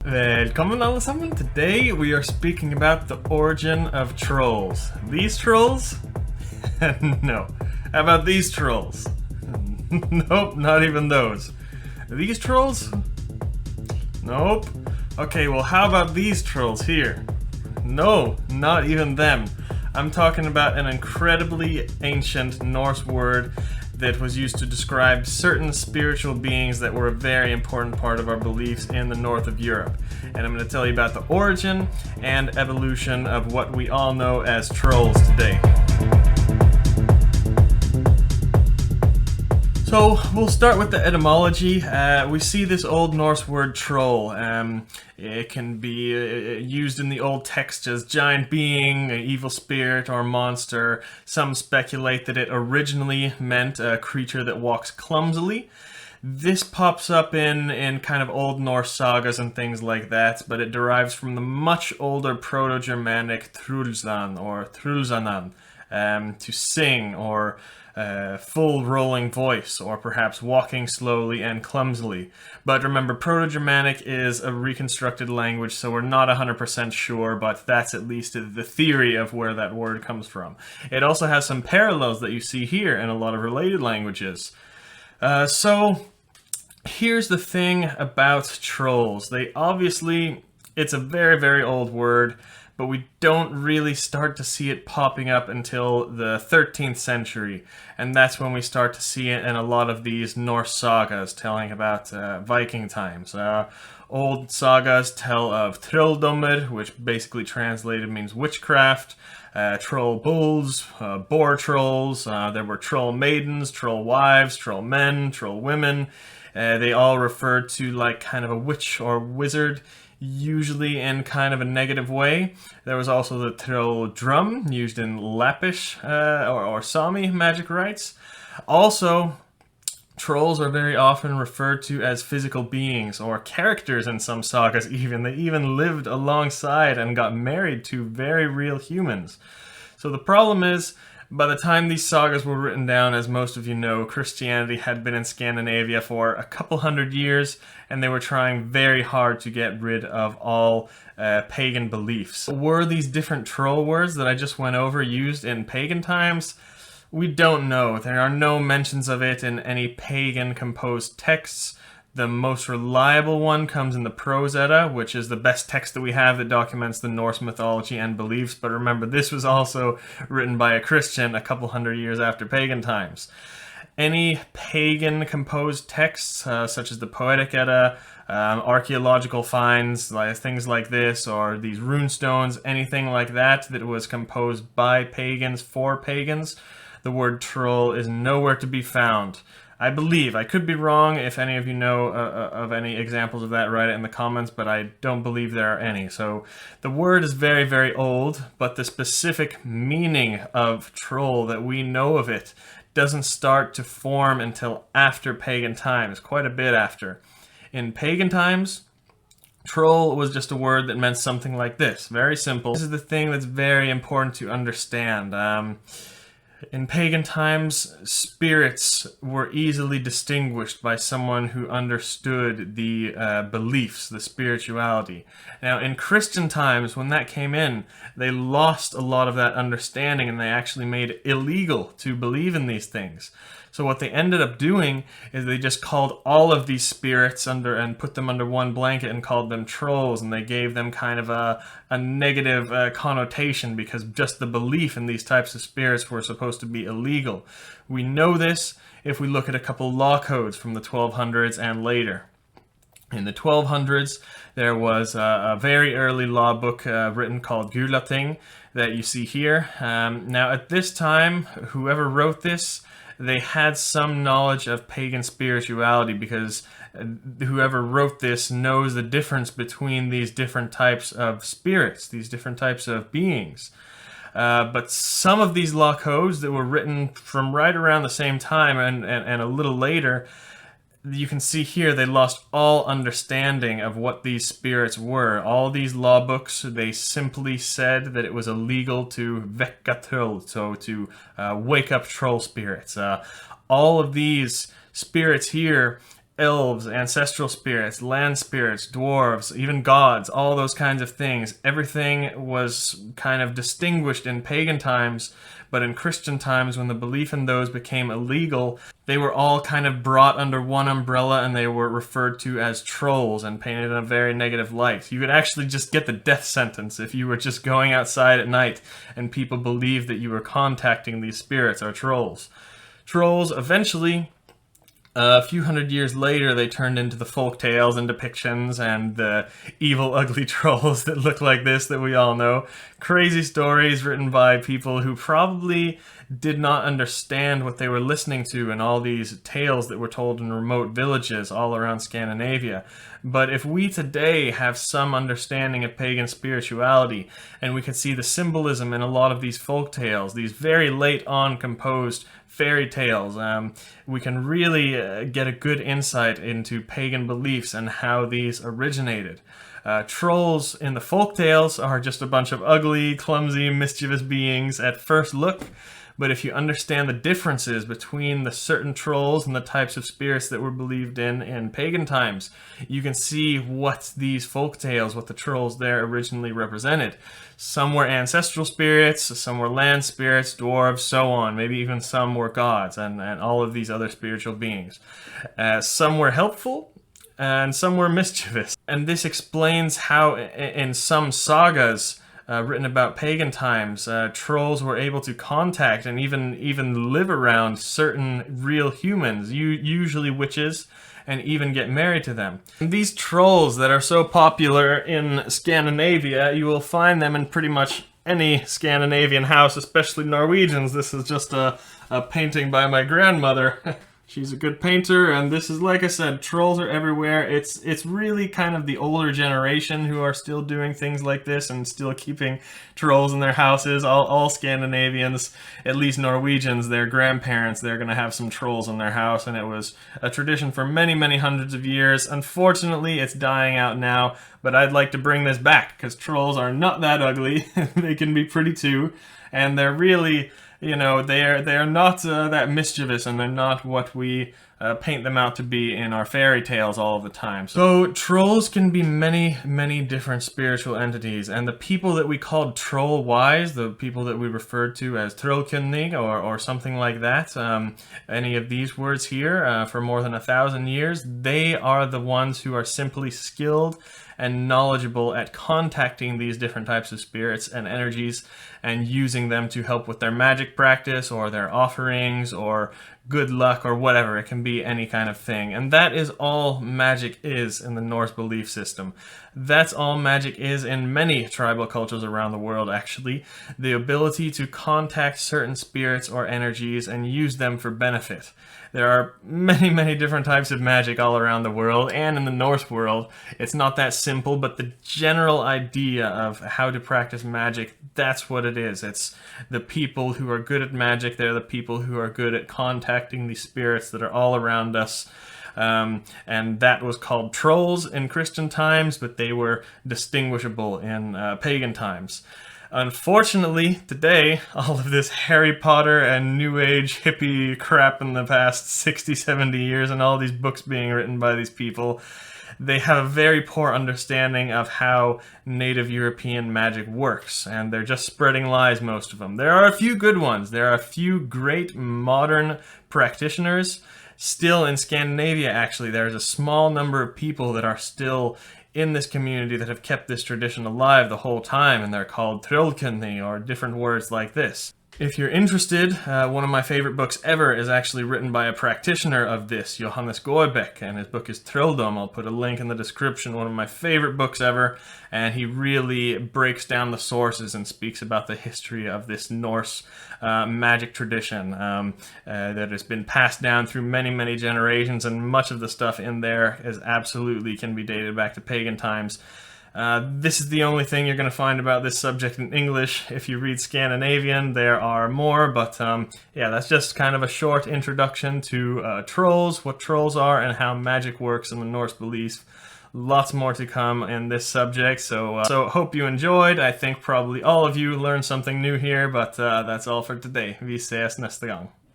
Välkommen allesammans. Today we are speaking about the origin of trolls. These trolls? No. How about these trolls? Nope, not even those. These trolls? Nope. Okay, well how about these trolls here? No, not even them. I'm talking about an incredibly ancient Norse word that was used to describe certain spiritual beings that were a very important part of our beliefs in the north of Europe. And I'm going to tell you about the origin and evolution of what we all know as trolls today. So we'll start with the etymology. We see this Old Norse word troll. It can be used in the old text as giant being, an evil spirit, or monster. Some speculate that it originally meant a creature that walks clumsily. This pops up in kind of Old Norse sagas and things like that, but it derives from the much older Proto-Germanic trulzan or trulzanan, to sing or full rolling voice, or perhaps walking slowly and clumsily. But remember, Proto-Germanic is a reconstructed language, so we're not 100% sure, but that's at least the theory of where that word comes from. It also has some parallels that you see here in a lot of related languages. So here's the thing about trolls. It's a very, very old word, but we don't really start to see it popping up until the 13th century. And that's when we start to see it in a lot of these Norse sagas telling about Viking times. Old sagas tell of trolldommer, which basically translated means witchcraft, troll bulls, boar trolls, there were troll maidens, troll wives, troll men, troll women. They all referred to like kind of a witch or wizard, usually in kind of a negative way. There was also the troll drum, used in Lappish or Sami magic rites. Also, trolls are very often referred to as physical beings or characters in some sagas even. They even lived alongside and got married to very real humans. So the problem is, by the time these sagas were written down, as most of you know, Christianity had been in Scandinavia for a couple hundred years, and they were trying very hard to get rid of all pagan beliefs. Were these different troll words that I just went over used in pagan times? We don't know. There are no mentions of it in any pagan composed texts. The most reliable one comes in the Prose Edda, which is the best text that we have that documents the Norse mythology and beliefs. But remember, this was also written by a Christian a couple hundred years after pagan times. Any pagan composed texts, such as the Poetic Edda, archaeological finds, things like this, or these rune stones, anything like that that was composed by pagans for pagans, the word troll is nowhere to be found. I believe, I could be wrong. If any of you know of any examples of that, write it in the comments, but I don't believe there are any. So the word is very, very old, but the specific meaning of troll that we know of it doesn't start to form until after pagan times, quite a bit after. In pagan times, troll was just a word that meant something like this, very simple. This is the thing that's very important to understand. In pagan times, spirits were easily distinguished by someone who understood the beliefs, the spirituality. Now, in Christian times, when that came in, they lost a lot of that understanding, and they actually made it illegal to believe in these things. So what they ended up doing is they just called all of these spirits under and put them under one blanket and called them trolls, and they gave them kind of a negative connotation because just the belief in these types of spirits were supposed to be illegal. We know this if we look at a couple law codes from the 1200s and later. In the 1200s, there was a very early law book written called Gulating that you see here. Now at this time, whoever wrote this, they had some knowledge of pagan spirituality because whoever wrote this knows the difference between these different types of spirits, these different types of beings. But some of these law codes that were written from right around the same time and a little later, you can see here they lost all understanding of what these spirits were. All these law books, they simply said that it was illegal to väcka troll, so to wake up troll spirits. All of these spirits here elves, ancestral spirits, land spirits, dwarves, even gods, all those kinds of things. Everything was kind of distinguished in pagan times, but in Christian times, when the belief in those became illegal, they were all kind of brought under one umbrella, and they were referred to as trolls and painted in a very negative light. You could actually just get the death sentence if you were just going outside at night and people believed that you were contacting these spirits or trolls. Trolls eventually, a few hundred years later, they turned into the folk tales and depictions and the evil, ugly trolls that look like this that we all know. Crazy stories written by people who probably did not understand what they were listening to in all these tales that were told in remote villages all around Scandinavia. But if we today have some understanding of pagan spirituality, and we can see the symbolism in a lot of these folk tales, these very late on composed fairy tales, we can really get a good insight into pagan beliefs and how these originated. Trolls in the folk tales are just a bunch of ugly, clumsy, mischievous beings at first look, but if you understand the differences between the certain trolls and the types of spirits that were believed in pagan times, you can see what these folk tales, what the trolls there originally represented. Some were ancestral spirits, some were land spirits, dwarves, so on. Maybe even some were gods and all of these other spiritual beings. Some were helpful, and some were mischievous. And this explains how in some sagas written about pagan times, trolls were able to contact and even live around certain real humans, usually witches, and even get married to them. And these trolls that are so popular in Scandinavia, you will find them in pretty much any Scandinavian house, especially Norwegians. This is just a painting by my grandmother. She's a good painter, and this is, like I said, trolls are everywhere. It's really kind of the older generation who are still doing things like this and still keeping trolls in their houses. All Scandinavians, at least Norwegians, their grandparents, they're going to have some trolls in their house, and it was a tradition for many, many hundreds of years. Unfortunately, it's dying out now, but I'd like to bring this back, because trolls are not that ugly. They can be pretty too, and they're really... You know, they are not that mischievous, and they're not what we paint them out to be in our fairy tales all the time. So trolls can be many, many different spiritual entities, and the people that we called troll-wise, the people that we referred to as trollkunnig or something like that, any of these words here, for more than 1,000 years, they are the ones who are simply skilled and knowledgeable at contacting these different types of spirits and energies and using them to help with their magic practice or their offerings or good luck or whatever. It can be any kind of thing. And that is all magic is in the Norse belief system. That's all magic is in many tribal cultures around the world, actually. The ability to contact certain spirits or energies and use them for benefit. There are many, many different types of magic all around the world, and in the Norse world. It's not that simple, but the general idea of how to practice magic, that's what it is. It's the people who are good at magic, they're the people who are good at contacting these spirits that are all around us. And that was called trolls in Christian times, but they were distinguishable in pagan times. Unfortunately, today, all of this Harry Potter and New Age hippie crap in the past 60, 70 years and all these books being written by these people, they have a very poor understanding of how native European magic works, and they're just spreading lies, most of them. There are a few good ones. There are a few great modern practitioners. Still in Scandinavia, actually, there's a small number of people that are still in this community that have kept this tradition alive the whole time, and they're called trollkunnig, or different words like this. If you're interested, one of my favorite books ever is actually written by a practitioner of this, Johannes Gårdbæk, and his book is Trolldom. I'll put a link in the description. One of my favorite books ever, and he really breaks down the sources and speaks about the history of this Norse magic tradition that has been passed down through many, many generations, and much of the stuff in there is absolutely can be dated back to pagan times. This is the only thing you're going to find about this subject in English. If you read Scandinavian, there are more, but yeah, that's just kind of a short introduction to trolls, what trolls are, and how magic works in the Norse beliefs. Lots more to come in this subject, so hope you enjoyed. I think probably all of you learned something new here, but that's all for today. Vi ses nästa gång.